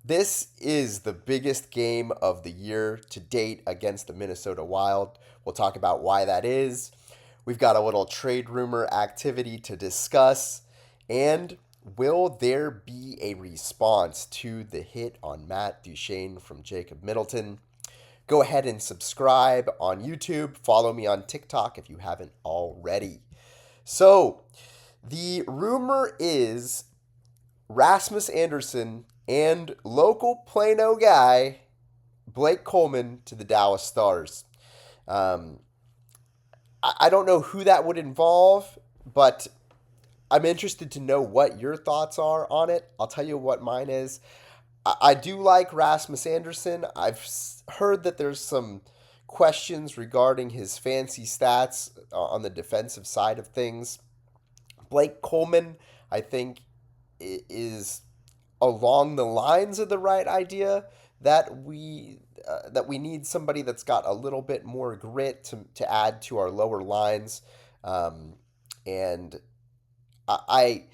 This is the biggest game of the year to date against the Minnesota Wild. We'll talk about why that is. We've got a little trade rumor activity to discuss. And will there be a response to the hit on Matt Duchene from Jacob Middleton? Go ahead and subscribe on YouTube. Follow me on TikTok if you haven't already. So, the rumor is Rasmus Andersson and local Plano guy Blake Coleman to the Dallas Stars. Um, I don't know who that would involve, but I'm interested to know what your thoughts are on it. I'll tell you what mine is. I do like Rasmus Andersson. I've heard that there's some questions regarding his fancy stats on the defensive side of things. Blake Coleman, I think, is along the lines of the right idea that we need somebody that's got a little bit more grit to add to our lower lines. And I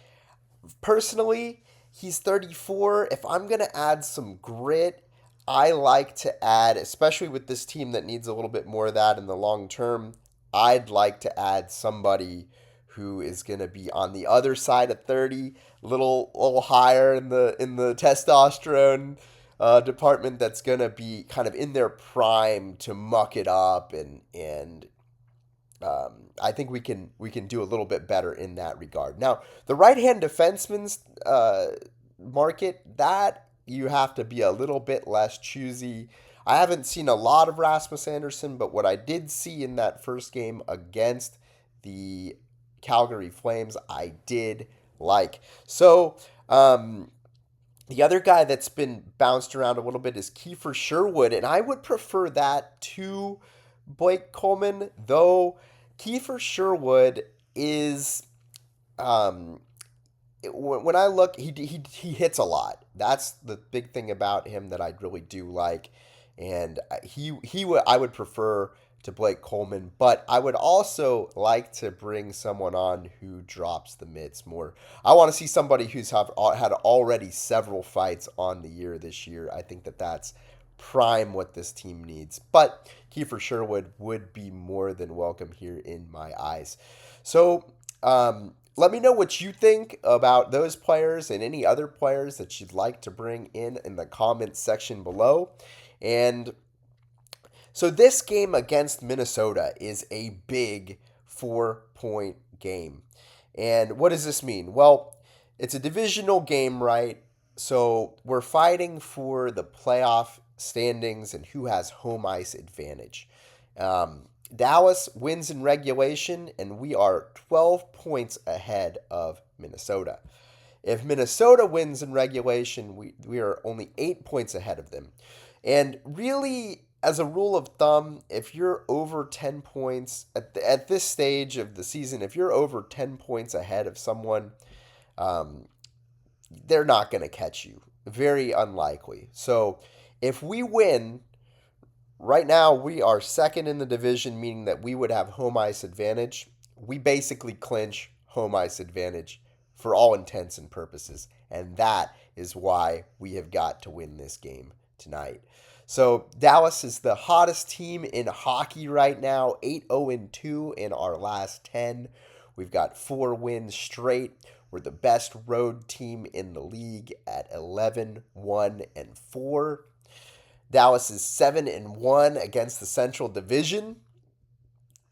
personally, he's 34. If I'm going to add some grit, I like to add, especially with this team that needs a little bit more of that in the long term, I'd like to add somebody who is going to be on the other side of 30, little higher in the testosterone department, that's going to be kind of in their prime to muck it up, and I think we can do a little bit better in that regard. Now, the right hand defenseman's market, that you have to be a little bit less choosy. I haven't seen a lot of Rasmus Andersson, but what I did see in that first game against the Calgary Flames, I did like. So, the other guy that's been bounced around a little bit is Kiefer Sherwood, and I would prefer that to Blake Coleman, though Kiefer Sherwood is, um, when I look, he hits a lot. That's the big thing about him that I really do like, and I would prefer to Blake Coleman, but I would also like to bring someone on who drops the mitts more. I want to see somebody who's had already several fights on the year this year. I think that's prime what this team needs. But Kiefer Sherwood would be more than welcome here in my eyes. So, let me know what you think about those players and any other players that you'd like to bring in the comments section below. And so this game against Minnesota is a big 4-point game. And what does this mean? Well, it's a divisional game, right? So we're fighting for the playoff standings and who has home ice advantage. Dallas wins in regulation, and we are 12 points ahead of Minnesota. If Minnesota wins in regulation, we are only 8 points ahead of them. And really, as a rule of thumb, if you're over 10 points at this stage of the season, if you're over 10 points ahead of someone, um, they're not going to catch you. Very unlikely. So if we win, right now we are second in the division, meaning that we would have home ice advantage. We basically clinch home ice advantage for all intents and purposes. And that is why we have got to win this game tonight. So Dallas is the hottest team in hockey right now, 8-0-2 in our last 10. We've got 4 wins straight. We're the best road team in the league at 11-1-4. Dallas is 7-1 against the Central Division.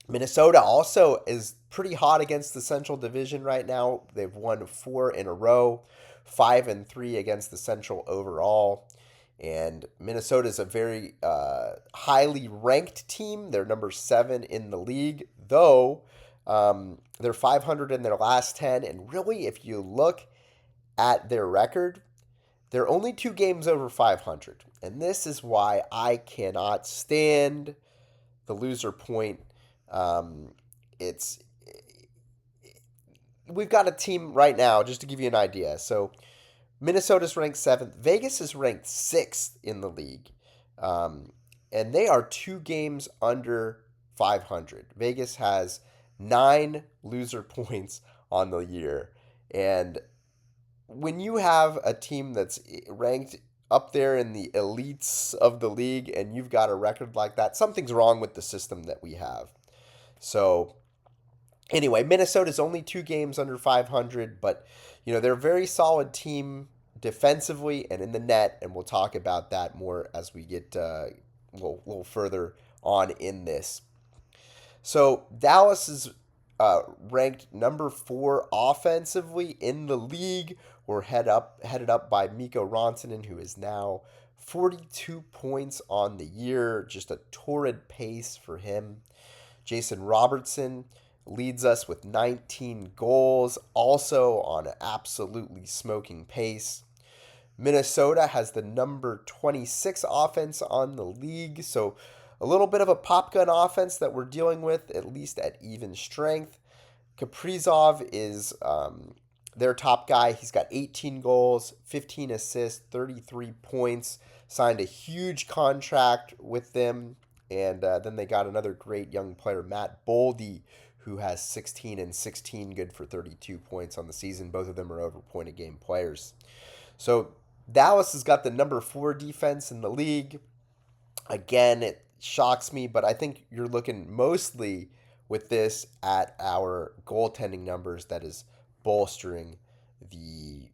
Minnesota also is pretty hot against the Central Division right now. They've won 4 in a row, 5-3 against the Central overall. And Minnesota is a very highly ranked team. They're number 7 in the league, though they're 500 in their last 10. And really, if you look at their record, they're only 2 games over 500. And this is why I cannot stand the loser point. It's We've got a team right now, just to give you an idea. So Minnesota's ranked 7th. Vegas is ranked 6th in the league. And they are 2 games under 500. Vegas has 9 loser points on the year. And when you have a team that's ranked up there in the elites of the league and you've got a record like that, something's wrong with the system that we have. So anyway, Minnesota's only 2 games under 500, but they're a very solid team defensively and in the net, and we'll talk about that more as we get a little further on in this. So Dallas is ranked number 4 offensively in the league. We're headed up by Mikko Rantanen, who is now 42 points on the year, just a torrid pace for him. Jason Robertson leads us with 19 goals, also on an absolutely smoking pace. Minnesota has the number 26 offense on the league, so a little bit of a pop gun offense that we're dealing with, at least at even strength. Kaprizov is their top guy. He's got 18 goals, 15 assists, 33 points, signed a huge contract with them. And then they got another great young player, Matt Boldy, who has 16 and 16, good for 32 points on the season. Both of them are over point a game players. So Dallas has got the number 4 defense in the league. Again, it shocks me, but I think you're looking mostly with this at our goaltending numbers that is bolstering the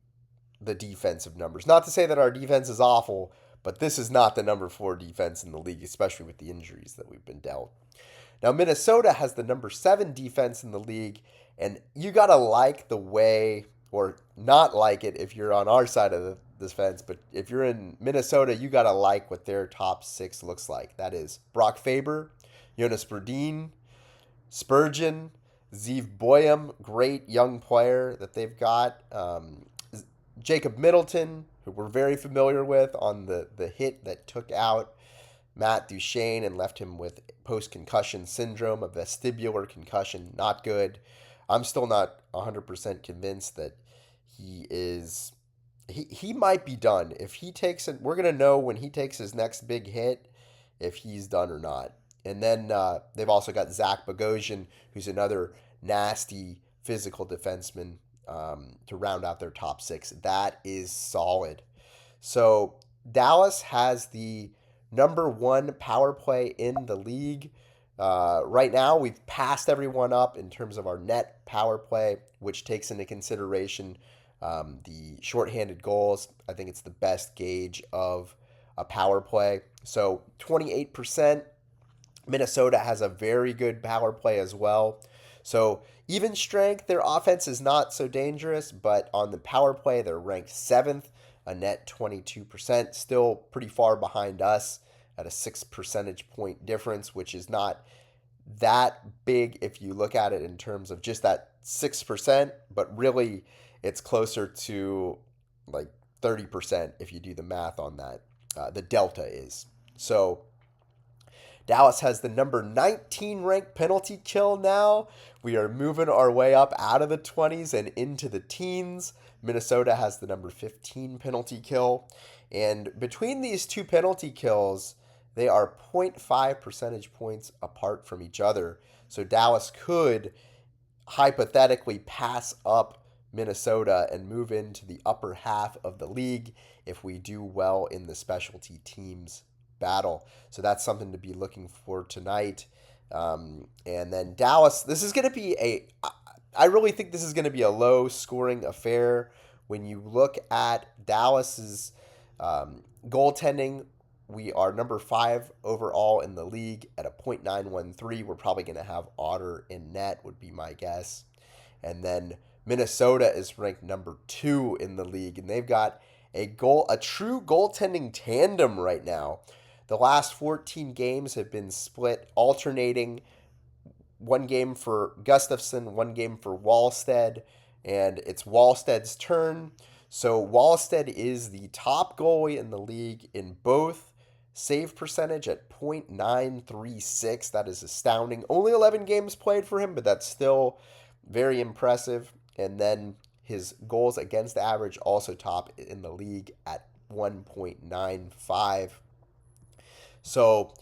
defensive numbers. Not to say that our defense is awful, but this is not the number 4 defense in the league, especially with the injuries that we've been dealt. Now, Minnesota has the number 7 defense in the league, and you got to like the way, or not like it if you're on our side of the defense, but if you're in Minnesota, you got to like what their top 6 looks like. That is Brock Faber, Jonas Brodin, Spurgeon, Zeev Boyum, great young player that they've got. Jacob Middleton, who we're very familiar with on the hit that took out Matt Duchene and left him with post-concussion syndrome, a vestibular concussion, not good. I'm still not 100% convinced that he is... He might be done. If he takes it, we're going to know when he takes his next big hit if he's done or not. And then they've also got Zach Bogosian, who's another nasty physical defenseman to round out their top 6. That is solid. So Dallas has the number 1 power play in the league. Right now, we've passed everyone up in terms of our net power play, which takes into consideration the shorthanded goals. I think it's the best gauge of a power play. So 28%. Minnesota has a very good power play as well. So even strength, their offense is not so dangerous, but on the power play, they're ranked 7th, a net 22%, still pretty far behind us at a 6 percentage point difference, which is not that big if you look at it in terms of just that 6%, but really it's closer to like 30% if you do the math on that. The delta is. So Dallas has the number 19 ranked penalty kill now. We are moving our way up out of the 20s and into the teens. Minnesota has the number 15 penalty kill. And between these 2 penalty kills, they are 0.5 percentage points apart from each other. So Dallas could hypothetically pass up Minnesota and move into the upper half of the league if we do well in the specialty teams battle. So that's something to be looking for tonight. And then Dallas, this is going to be I really think this is going to be a low scoring affair. When you look at Dallas's goaltending, we are number 5 overall in the league at a .913. We're probably going to have Otter in net, would be my guess. And then Minnesota is ranked number 2 in the league, and they've got a true goaltending tandem right now. The last 14 games have been split, alternating 1 game for Gustafsson, 1 game for Wallstead, and it's Wallstead's turn. So Wallstead is the top goalie in the league in both save percentage at .936. That is astounding. Only 11 games played for him, but that's still very impressive. And then his goals against average also top in the league at 1.95. So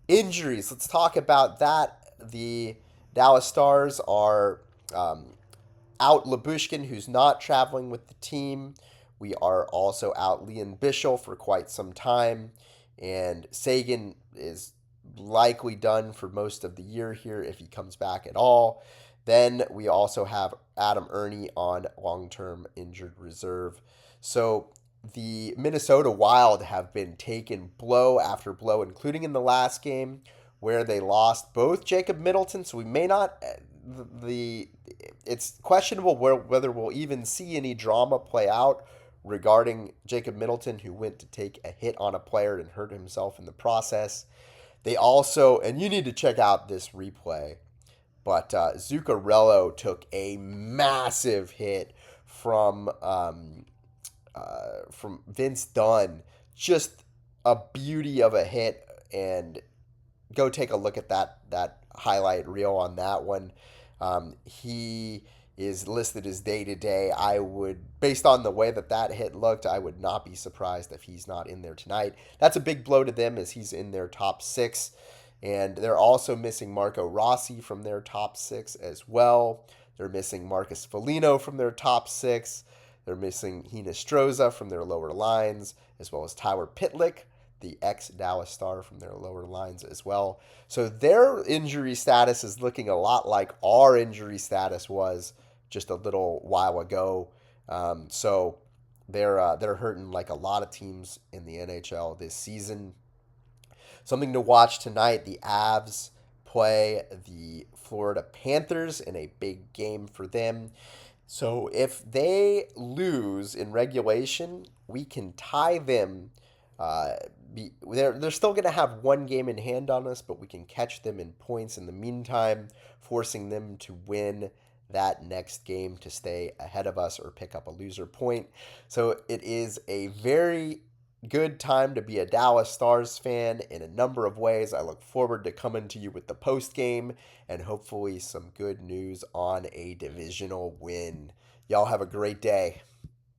injuries, let's talk about that. The Dallas Stars are out Labushkin, who's not traveling with the team. We are also out Liam Bichel for quite some time, and Sagan is likely done for most of the year here if he comes back at all. Then we also have Adam Ernie on long-term injured reserve. So the Minnesota Wild have been taken blow after blow, including in the last game where they lost both Jacob Middleton. So we may not the it's questionable whether we'll even see any drama play out regarding Jacob Middleton, who went to take a hit on a player and hurt himself in the process. They also, and you need to check out this replay, but Zuccarello took a massive hit from Vince Dunn. Just a beauty of a hit, and go take a look at that highlight reel on that one. He is listed as day to day. I would, based on the way that hit looked, I would not be surprised if he's not in there tonight. That's a big blow to them as he's in their top six. And they're also missing Marco Rossi from their top six as well. They're missing Marcus Foligno from their top six. They're missing Hinostroza from their lower lines, as well as Tyler Pitlick, the ex-Dallas Star, from their lower lines as well. So their injury status is looking a lot like our injury status was just a little while ago. So they're hurting like a lot of teams in the NHL this season. Something to watch tonight: the Avs play the Florida Panthers in a big game for them. So if they lose in regulation, we can tie them. They're still going to have one game in hand on us, but we can catch them in points in the meantime, forcing them to win that next game to stay ahead of us or pick up a loser point. So it is a very good time to be a Dallas Stars fan in a number of ways. I look forward to coming to you with the post game and hopefully some good news on a divisional win. Y'all have a great day.